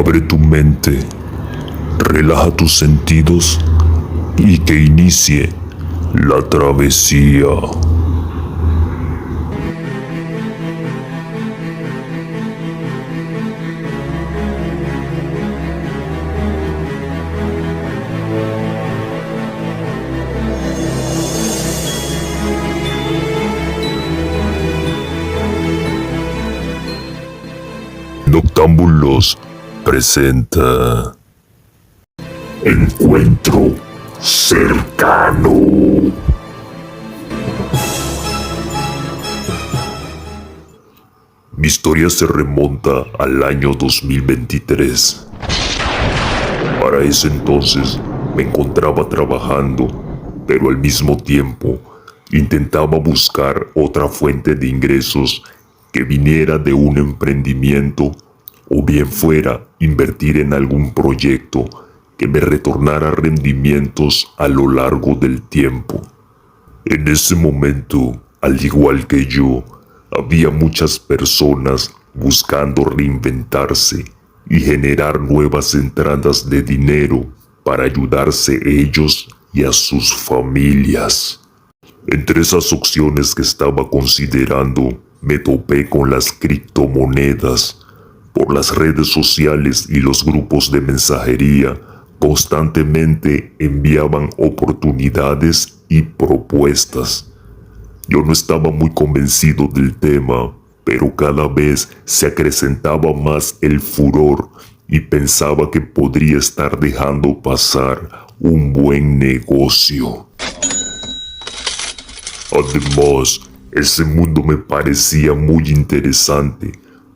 Abre tu mente, relaja tus sentidos y que inicie la travesía. Noctámbulos presenta Encuentro Cercano. Mi historia se remonta al año 2023. Para ese entonces me encontraba trabajando, pero al mismo tiempo intentaba buscar otra fuente de ingresos que viniera de un emprendimiento o bien fuera invertir en algún proyecto que me retornara rendimientos a lo largo del tiempo. En ese momento, al igual que yo, había muchas personas buscando reinventarse y generar nuevas entradas de dinero para ayudarse ellos y a sus familias. Entre esas opciones que estaba considerando, me topé con las criptomonedas. Por las redes sociales y los grupos de mensajería constantemente enviaban oportunidades y propuestas. Yo no estaba muy convencido del tema, pero cada vez se acrecentaba más el furor y pensaba que podría estar dejando pasar un buen negocio. Además, ese mundo me parecía muy interesante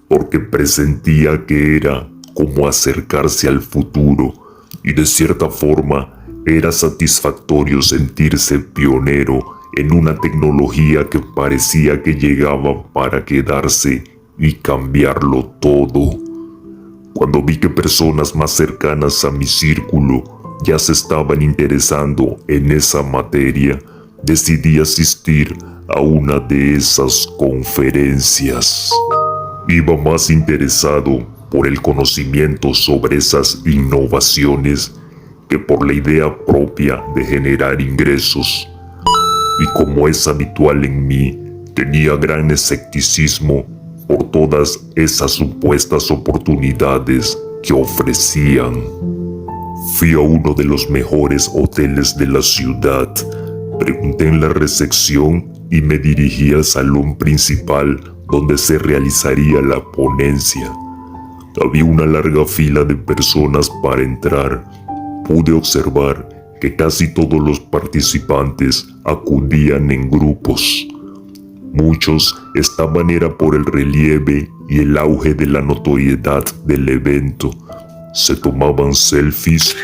porque presentía que era como acercarse al futuro y de cierta forma era satisfactorio sentirse pionero en una tecnología que parecía que llegaba para quedarse y cambiarlo todo. Cuando vi que personas más cercanas a mi círculo ya se estaban interesando en esa materia, decidí asistir a una de esas conferencias. Iba más interesado por el conocimiento sobre esas innovaciones que por la idea propia de generar ingresos. Y como es habitual en mí, tenía gran escepticismo por todas esas supuestas oportunidades que ofrecían. Fui a uno de los mejores hoteles de la ciudad. Pregunté en la recepción y me dirigí al salón principal donde se realizaría la ponencia. Había una larga fila de personas para entrar. Pude observar que casi todos los participantes acudían en grupos. Muchos estaban por el relieve y el auge de la notoriedad del evento. Se tomaban selfies,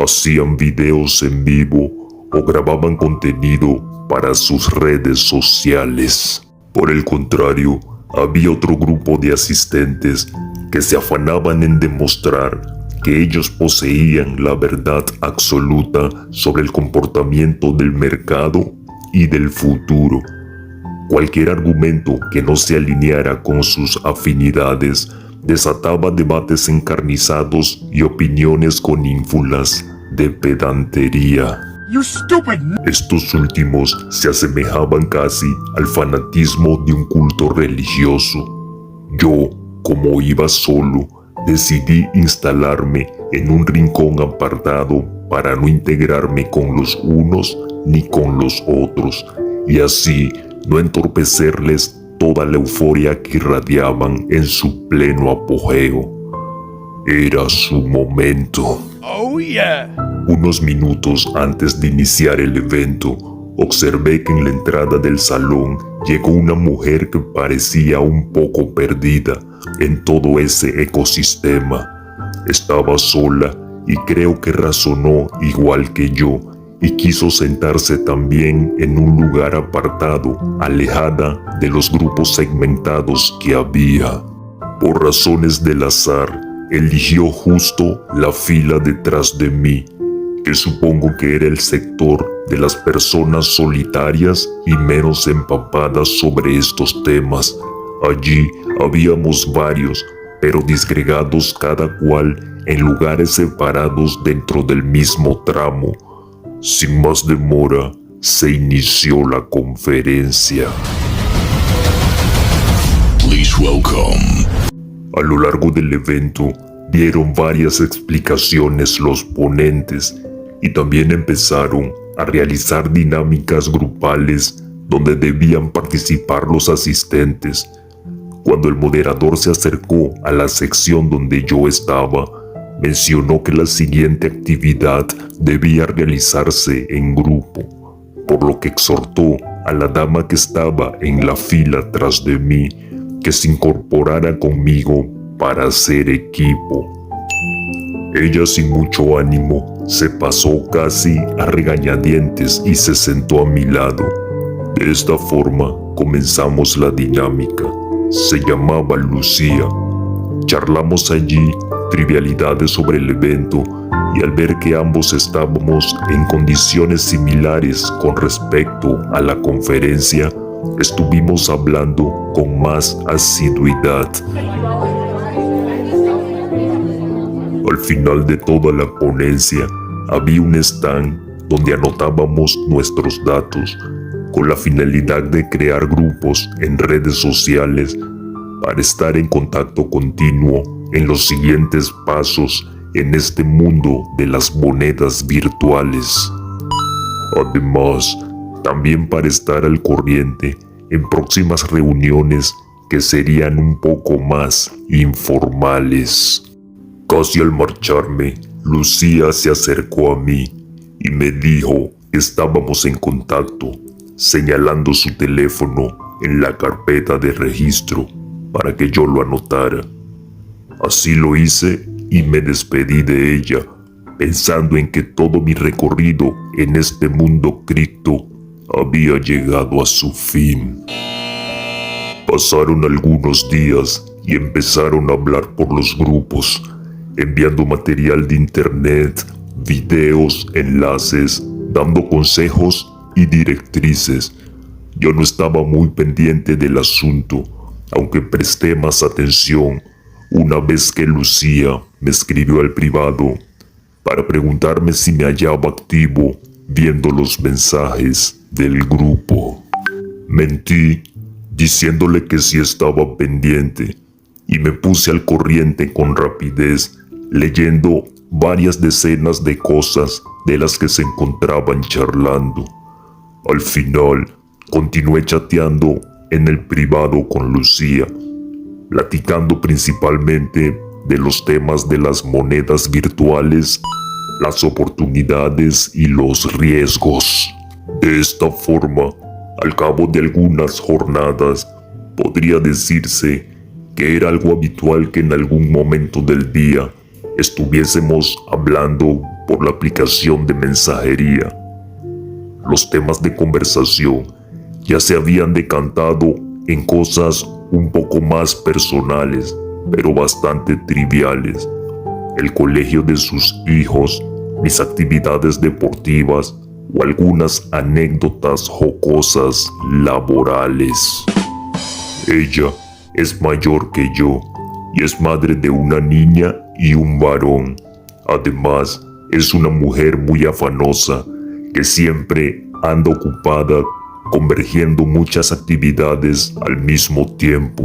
hacían videos en vivo o grababan contenido para sus redes sociales. Por el contrario, había otro grupo de asistentes que se afanaban en demostrar que ellos poseían la verdad absoluta sobre el comportamiento del mercado y del futuro. Cualquier argumento que no se alineara con sus afinidades desataba debates encarnizados y opiniones con ínfulas de pedantería. Estos últimos se asemejaban casi al fanatismo de un culto religioso. Yo, como iba solo, decidí instalarme en un rincón apartado para no integrarme con los unos ni con los otros, y así no entorpecerles toda la euforia que irradiaban en su pleno apogeo. Era su momento. Oh yeah. Unos minutos antes de iniciar el evento, observé que en la entrada del salón llegó una mujer que parecía un poco perdida en todo ese ecosistema. Estaba sola y creo que razonó igual que yo y quiso sentarse también en un lugar apartado, alejada de los grupos segmentados que había. Por razones del azar, eligió justo la fila detrás de mí, que supongo que era el sector de las personas solitarias y menos empapadas sobre estos temas. Allí habíamos varios, pero disgregados cada cual en lugares separados dentro del mismo tramo. Sin más demora, se inició la conferencia. Please welcome. A lo largo del evento, dieron varias explicaciones los ponentes y también empezaron a realizar dinámicas grupales donde debían participar los asistentes. Cuando el moderador se acercó a la sección donde yo estaba, mencionó que la siguiente actividad debía realizarse en grupo, por lo que exhortó a la dama que estaba en la fila tras de mí que se incorporara conmigo para hacer equipo. Ella, sin mucho ánimo, se pasó casi a regañadientes y se sentó a mi lado. De esta forma comenzamos la dinámica. Se llamaba Lucía. Charlamos allí trivialidades sobre el evento y al ver que ambos estábamos en condiciones similares con respecto a la conferencia, estuvimos hablando con más asiduidad. Al final de toda la ponencia, había un stand donde anotábamos nuestros datos, con la finalidad de crear grupos en redes sociales para estar en contacto continuo en los siguientes pasos en este mundo de las monedas virtuales. Además, también para estar al corriente en próximas reuniones que serían un poco más informales. Casi al marcharme, Lucía se acercó a mí y me dijo que estábamos en contacto, señalando su teléfono en la carpeta de registro para que yo lo anotara. Así lo hice y me despedí de ella, pensando en que todo mi recorrido en este mundo cripto había llegado a su fin. Pasaron algunos días y empezaron a hablar por los grupos, enviando material de internet, videos, enlaces, dando consejos y directrices. Yo no estaba muy pendiente del asunto, aunque presté más atención una vez que Lucía me escribió al privado para preguntarme si me hallaba activo viendo los mensajes del grupo. Mentí diciéndole que sí estaba pendiente y me puse al corriente con rapidez, leyendo varias decenas de cosas de las que se encontraban charlando. Al final, continué chateando en el privado con Lucía, platicando principalmente de los temas de las monedas virtuales, las oportunidades y los riesgos. De esta forma, al cabo de algunas jornadas, podría decirse que era algo habitual que en algún momento del día estuviésemos hablando por la aplicación de mensajería. Los temas de conversación ya se habían decantado en cosas un poco más personales, pero bastante triviales. El colegio de sus hijos, mis actividades deportivas o algunas anécdotas jocosas laborales. Ella es mayor que yo y es madre de una niña y un varón. Además, es una mujer muy afanosa que siempre anda ocupada convergiendo muchas actividades al mismo tiempo,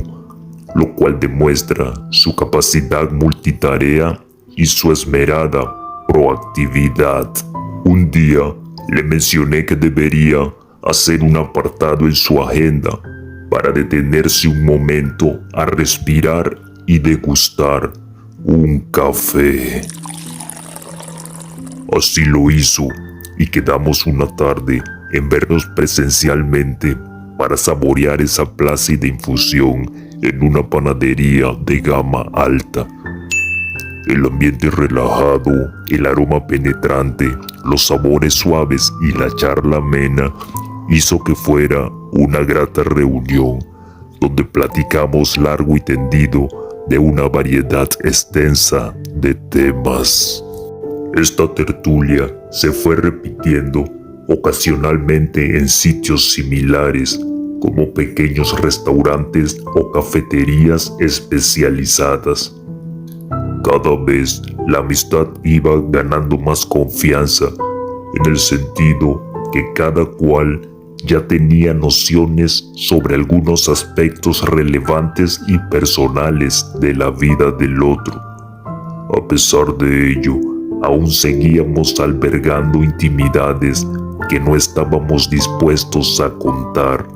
lo cual demuestra su capacidad multitarea y su esmerada proactividad. Un día le mencioné que debería hacer un apartado en su agenda para detenerse un momento a respirar y degustar un café. Así lo hizo y quedamos una tarde en vernos presencialmente para saborear esa plácida infusión en una panadería de gama alta. El ambiente relajado, el aroma penetrante, los sabores suaves y la charla amena hizo que fuera una grata reunión donde platicamos largo y tendido de una variedad extensa de temas. Esta tertulia se fue repitiendo ocasionalmente en sitios similares, como pequeños restaurantes o cafeterías especializadas. Cada vez la amistad iba ganando más confianza, en el sentido que cada cual ya tenía nociones sobre algunos aspectos relevantes y personales de la vida del otro. A pesar de ello, aún seguíamos albergando intimidades que no estábamos dispuestos a contar,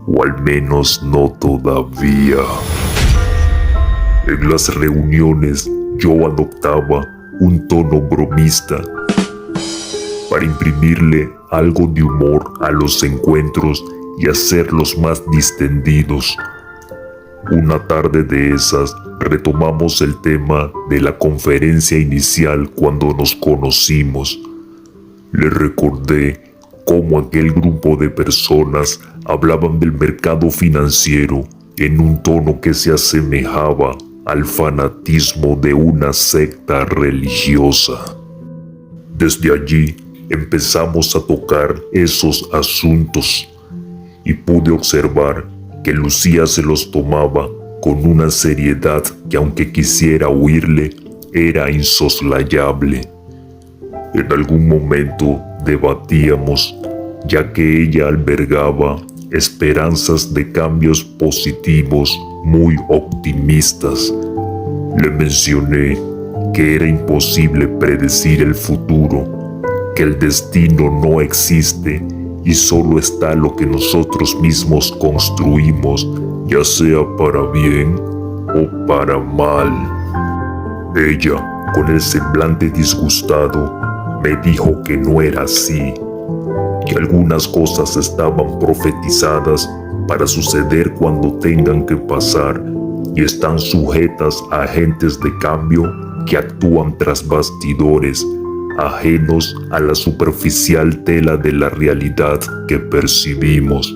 o al menos no todavía. En las reuniones yo adoptaba un tono bromista para imprimirle algo de humor a los encuentros y hacerlos más distendidos. Una tarde de esas retomamos el tema de la conferencia inicial cuando nos conocimos. Le recordé cómo aquel grupo de personas hablaban del mercado financiero en un tono que se asemejaba al fanatismo de una secta religiosa. Desde allí empezamos a tocar esos asuntos y pude observar que Lucía se los tomaba con una seriedad que, aunque quisiera huirle, era insoslayable. En algún momento debatíamos, ya que ella albergaba esperanzas de cambios positivos muy optimistas. Le mencioné que era imposible predecir el futuro, que el destino no existe y solo está lo que nosotros mismos construimos, ya sea para bien o para mal. Ella, con el semblante disgustado, me dijo que no era así, que algunas cosas estaban profetizadas para suceder cuando tengan que pasar y están sujetas a agentes de cambio que actúan tras bastidores, ajenos a la superficial tela de la realidad que percibimos,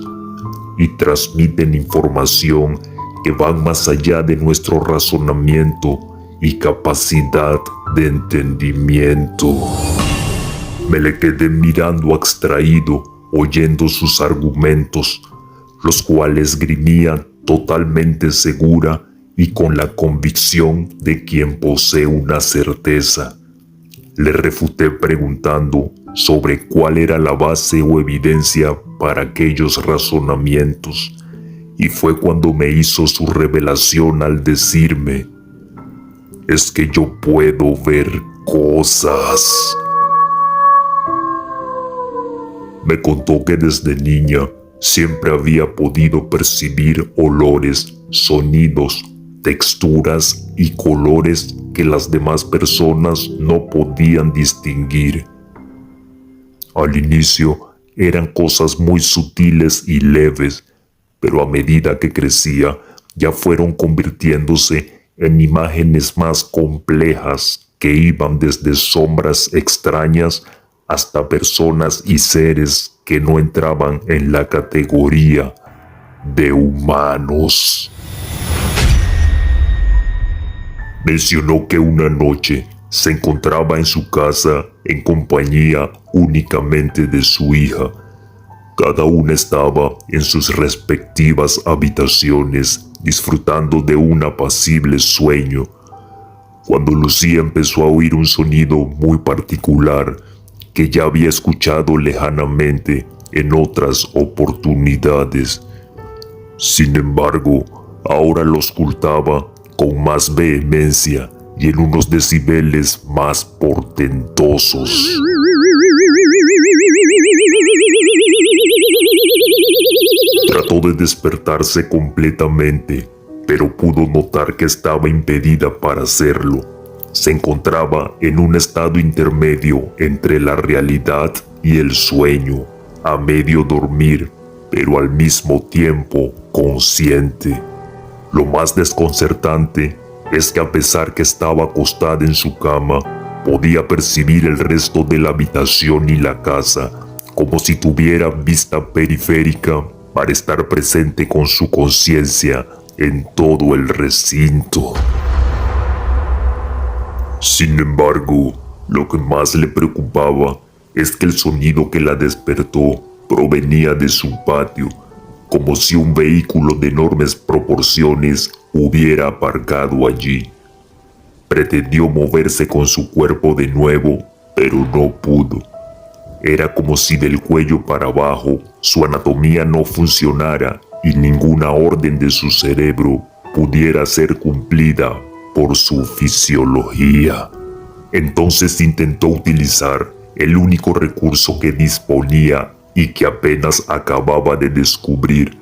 y transmiten información que va más allá de nuestro razonamiento y capacidad de entendimiento. Me le quedé mirando abstraído, oyendo sus argumentos, los cuales grimían totalmente segura y con la convicción de quien posee una certeza. Le refuté preguntando sobre cuál era la base o evidencia para aquellos razonamientos, y fue cuando me hizo su revelación al decirme: es que yo puedo ver cosas. Me contó que desde niña siempre había podido percibir olores, sonidos, texturas y colores que las demás personas no podían distinguir. Al inicio eran cosas muy sutiles y leves, pero a medida que crecía ya fueron convirtiéndose en imágenes más complejas que iban desde sombras extrañas hasta personas y seres que no entraban en la categoría de humanos. Mencionó que una noche se encontraba en su casa en compañía únicamente de su hija. Cada una estaba en sus respectivas habitaciones disfrutando de un apacible sueño, cuando Lucía empezó a oír un sonido muy particular que ya había escuchado lejanamente en otras oportunidades. Sin embargo, ahora lo ocultaba con más vehemencia y en unos decibeles más portentosos. Trató de despertarse completamente, pero pudo notar que estaba impedida para hacerlo. Se encontraba en un estado intermedio entre la realidad y el sueño, a medio dormir, pero al mismo tiempo consciente. Lo más desconcertante es que a pesar que estaba acostada en su cama, podía percibir el resto de la habitación y la casa, como si tuviera vista periférica para estar presente con su conciencia en todo el recinto. Sin embargo, lo que más le preocupaba es que el sonido que la despertó provenía de su patio, como si un vehículo de enormes proporciones hubiera aparcado allí. Pretendió moverse con su cuerpo de nuevo, pero no pudo. Era como si del cuello para abajo su anatomía no funcionara y ninguna orden de su cerebro pudiera ser cumplida por su fisiología. Entonces intentó utilizar el único recurso que disponía y que apenas acababa de descubrir.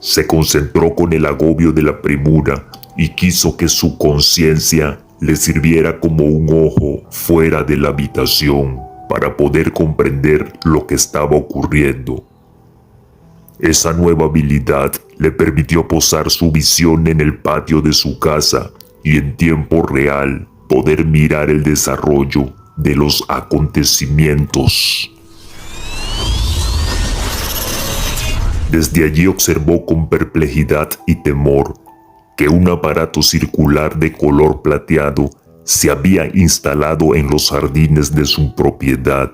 Se concentró con el agobio de la premura y quiso que su conciencia le sirviera como un ojo fuera de la habitación para poder comprender lo que estaba ocurriendo. Esa nueva habilidad le permitió posar su visión en el patio de su casa y en tiempo real poder mirar el desarrollo de los acontecimientos. Desde allí observó con perplejidad y temor que un aparato circular de color plateado se había instalado en los jardines de su propiedad.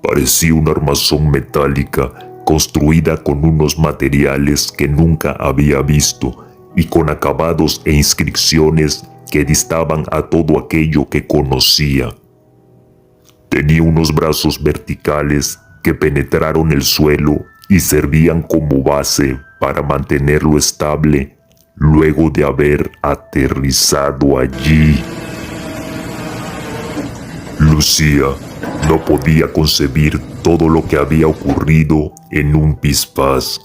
Parecía una armazón metálica construida con unos materiales que nunca había visto y con acabados e inscripciones que distaban a todo aquello que conocía. Tenía unos brazos verticales que penetraron el suelo y servían como base para mantenerlo estable luego de haber aterrizado allí. Lucía no podía concebir todo lo que había ocurrido en un pispás.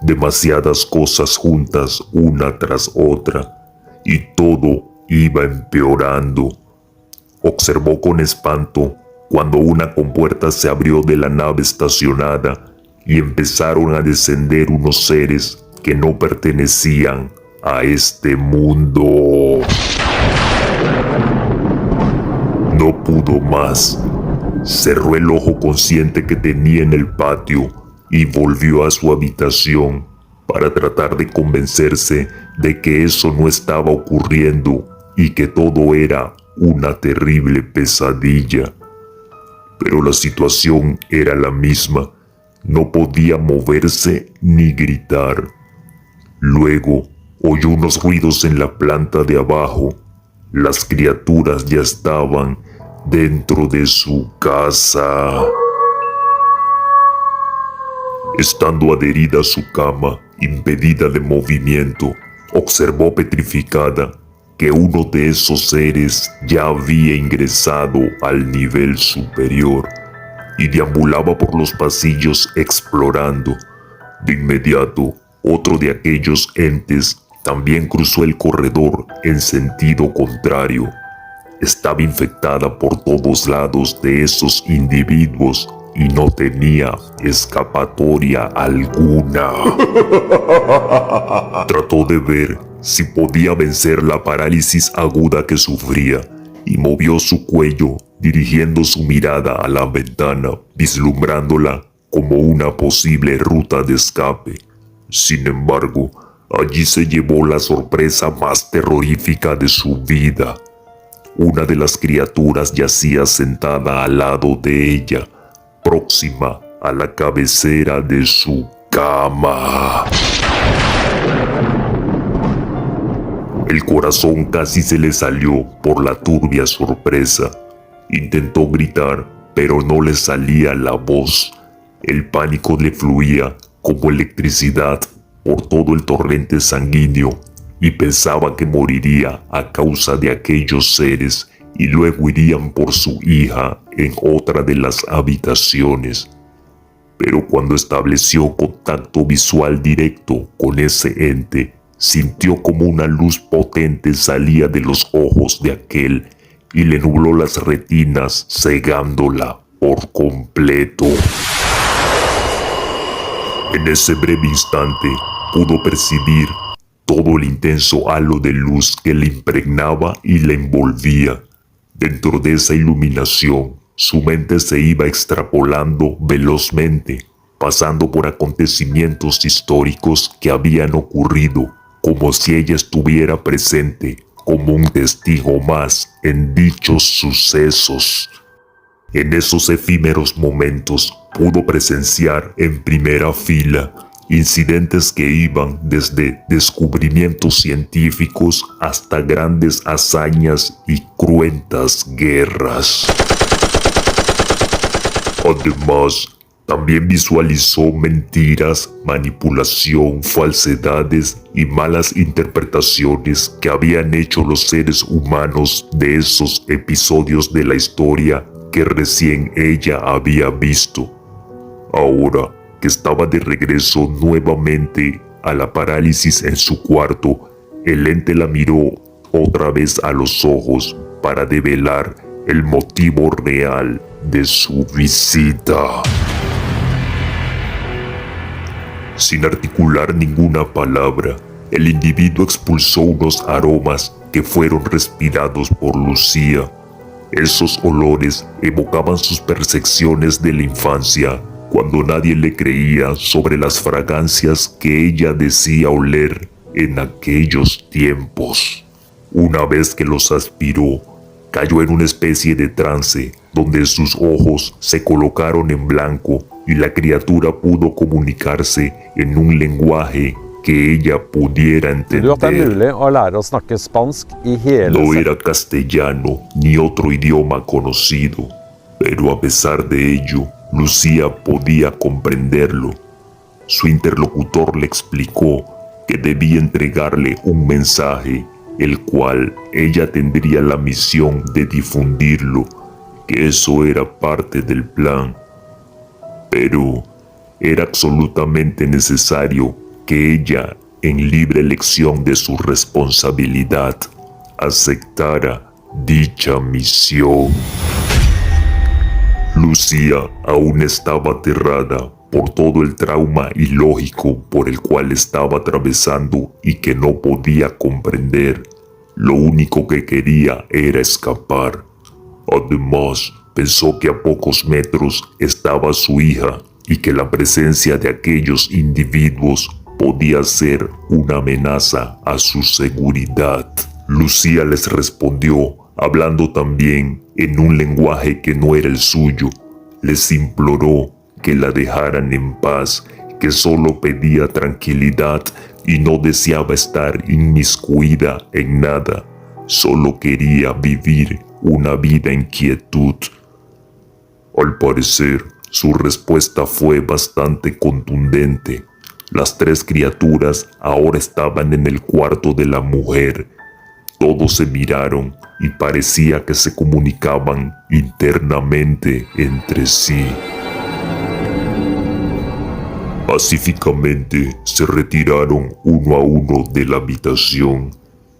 Demasiadas cosas juntas una tras otra, y todo iba empeorando. Observó con espanto cuando una compuerta se abrió de la nave estacionada y empezaron a descender unos seres que no pertenecían a este mundo. No pudo más. Cerró el ojo consciente que tenía en el patio y volvió a su habitación para tratar de convencerse de que eso no estaba ocurriendo y que todo era una terrible pesadilla. Pero la situación era la misma. No podía moverse ni gritar. Luego oyó unos ruidos en la planta de abajo. Las criaturas ya estaban dentro de su casa. Estando adherida a su cama, impedida de movimiento, observó petrificada que uno de esos seres ya había ingresado al nivel superior y deambulaba por los pasillos explorando. De inmediato, otro de aquellos entes también cruzó el corredor en sentido contrario. Estaba infectada por todos lados de esos individuos y no tenía escapatoria alguna. Trató de ver si podía vencer la parálisis aguda que sufría y movió su cuello dirigiendo su mirada a la ventana, vislumbrándola como una posible ruta de escape. Sin embargo, allí se llevó la sorpresa más terrorífica de su vida. Una de las criaturas yacía sentada al lado de ella, próxima a la cabecera de su cama. El corazón casi se le salió por la turbia sorpresa. Intentó gritar, pero no le salía la voz. El pánico le fluía como electricidad por todo el torrente sanguíneo y pensaba que moriría a causa de aquellos seres y luego irían por su hija en otra de las habitaciones. Pero cuando estableció contacto visual directo con ese ente, sintió como una luz potente salía de los ojos de aquel y le nubló las retinas, cegándola por completo. En ese breve instante pudo percibir todo el intenso halo de luz que le impregnaba y le envolvía. Dentro de esa iluminación, su mente se iba extrapolando velozmente, pasando por acontecimientos históricos que habían ocurrido, como si ella estuviera presente como un testigo más en dichos sucesos. En esos efímeros momentos pudo presenciar en primera fila incidentes que iban desde descubrimientos científicos hasta grandes hazañas y cruentas guerras. Además, también visualizó mentiras, manipulación, falsedades y malas interpretaciones que habían hecho los seres humanos de esos episodios de la historia que recién ella había visto. Ahora que estaba de regreso nuevamente a la parálisis en su cuarto, el ente la miró otra vez a los ojos para develar el motivo real de su visita. Sin articular ninguna palabra, el individuo expulsó unos aromas que fueron respirados por Lucía. Esos olores evocaban sus percepciones de la infancia, cuando nadie le creía sobre las fragancias que ella decía oler en aquellos tiempos. Una vez que los aspiró, cayó en una especie de trance donde sus ojos se colocaron en blanco y la criatura pudo comunicarse en un lenguaje que ella pudiera entender. No era castellano ni otro idioma conocido, pero a pesar de ello, Lucía podía comprenderlo. Su interlocutor le explicó que debía entregarle un mensaje, el cual ella tendría la misión de difundirlo, que eso era parte del plan. Pero era absolutamente necesario que ella, en libre elección de su responsabilidad, aceptara dicha misión. Lucía aún estaba aterrada por todo el trauma ilógico por el cual estaba atravesando y que no podía comprender. Lo único que quería era escapar. Además, pensó que a pocos metros estaba su hija y que la presencia de aquellos individuos podía ser una amenaza a su seguridad. Lucía les respondió, hablando también en un lenguaje que no era el suyo. Les imploró que la dejaran en paz, que solo pedía tranquilidad y no deseaba estar inmiscuida en nada. Solo quería vivir una vida en quietud. Al parecer, su respuesta fue bastante contundente. Las tres criaturas ahora estaban en el cuarto de la mujer. Todos se miraron y parecía que se comunicaban internamente entre sí. Pacíficamente se retiraron uno a uno de la habitación.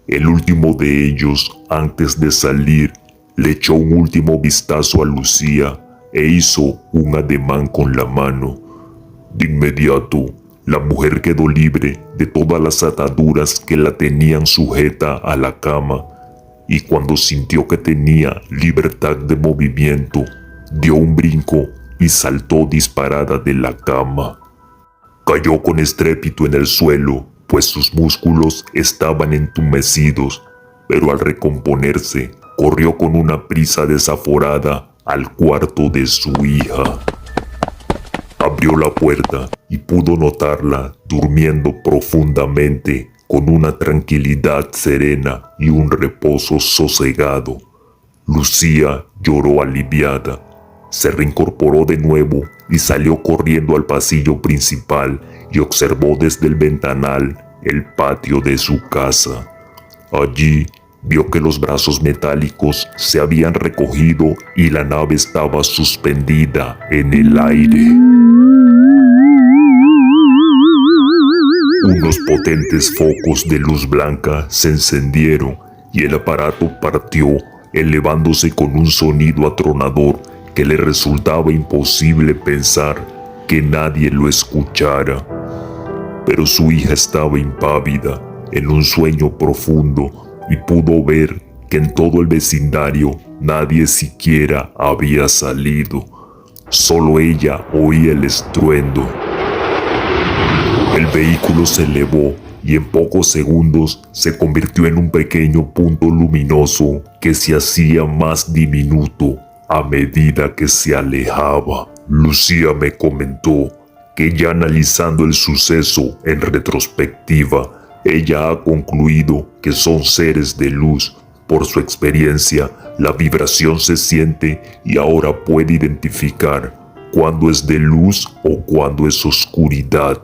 El último de ellos, antes de salir, le echó un último vistazo a Lucía e hizo un ademán con la mano. De inmediato, la mujer quedó libre de todas las ataduras que la tenían sujeta a la cama, y cuando sintió que tenía libertad de movimiento, dio un brinco y saltó disparada de la cama. Cayó con estrépito en el suelo, pues sus músculos estaban entumecidos, pero al recomponerse, corrió con una prisa desaforada al cuarto de su hija. Abrió la puerta y pudo notarla durmiendo profundamente, con una tranquilidad serena y un reposo sosegado. Lucía lloró aliviada. Se reincorporó de nuevo y salió corriendo al pasillo principal y observó desde el ventanal el patio de su casa. Allí vio que los brazos metálicos se habían recogido y la nave estaba suspendida en el aire. Unos potentes focos de luz blanca se encendieron y el aparato partió, elevándose con un sonido atronador que le resultaba imposible pensar que nadie lo escuchara. Pero su hija estaba impávida, en un sueño profundo, y pudo ver que en todo el vecindario nadie siquiera había salido. Solo ella oía el estruendo. El vehículo se elevó y en pocos segundos se convirtió en un pequeño punto luminoso que se hacía más diminuto a medida que se alejaba. Lucía me comentó que ya analizando el suceso en retrospectiva, ella ha concluido que son seres de luz. Por su experiencia, la vibración se siente y ahora puede identificar cuándo es de luz o cuándo es oscuridad.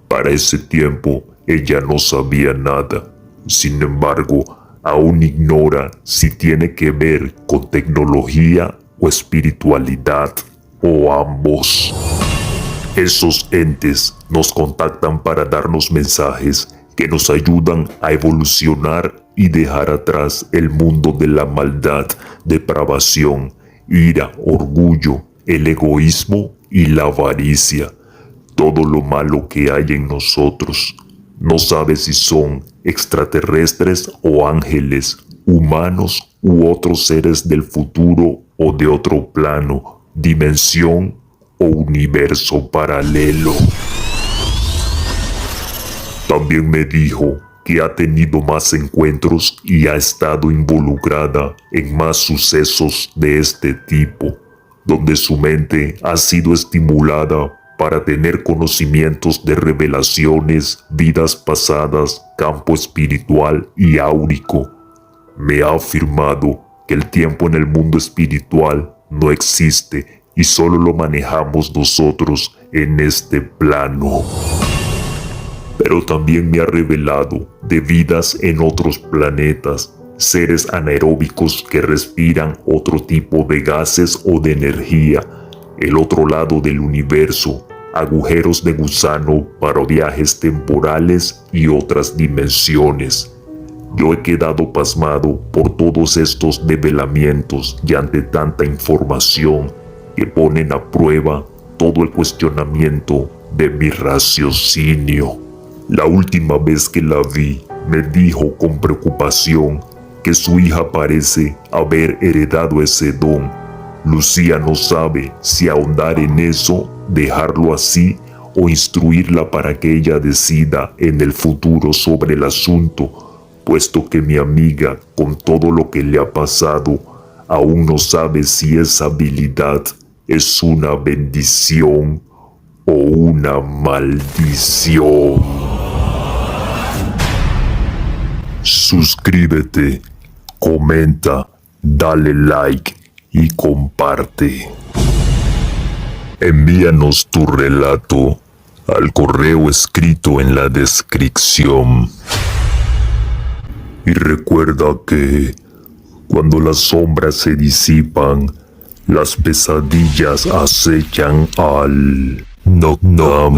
Para ese tiempo, ella no sabía nada. Sin embargo, aún ignora si tiene que ver con tecnología o espiritualidad, o ambos. Esos entes nos contactan para darnos mensajes que nos ayudan a evolucionar y dejar atrás el mundo de la maldad, depravación, ira, orgullo, el egoísmo y la avaricia. Todo lo malo que hay en nosotros. No sabe si son extraterrestres o ángeles, humanos u otros seres del futuro o de otro plano, dimensión o universo paralelo. También me dijo que ha tenido más encuentros y ha estado involucrada en más sucesos de este tipo, donde su mente ha sido estimulada para tener conocimientos de revelaciones, vidas pasadas, campo espiritual y áurico. Me ha afirmado que el tiempo en el mundo espiritual no existe y solo lo manejamos nosotros en este plano. Pero también me ha revelado de vidas en otros planetas, seres anaeróbicos que respiran otro tipo de gases o de energía, el otro lado del universo, agujeros de gusano para viajes temporales y otras dimensiones. Yo he quedado pasmado por todos estos develamientos y ante tanta información que ponen a prueba todo el cuestionamiento de mi raciocinio. La última vez que la vi, me dijo con preocupación que su hija parece haber heredado ese don. Lucía no sabe si ahondar en eso, dejarlo así o instruirla para que ella decida en el futuro sobre el asunto, puesto que mi amiga, con todo lo que le ha pasado, aún no sabe si esa habilidad es una bendición o una maldición. Suscríbete, comenta, dale like y comparte. Envíanos tu relato al correo escrito en la descripción. Y recuerda que cuando las sombras se disipan, las pesadillas acechan al Noctámbulo.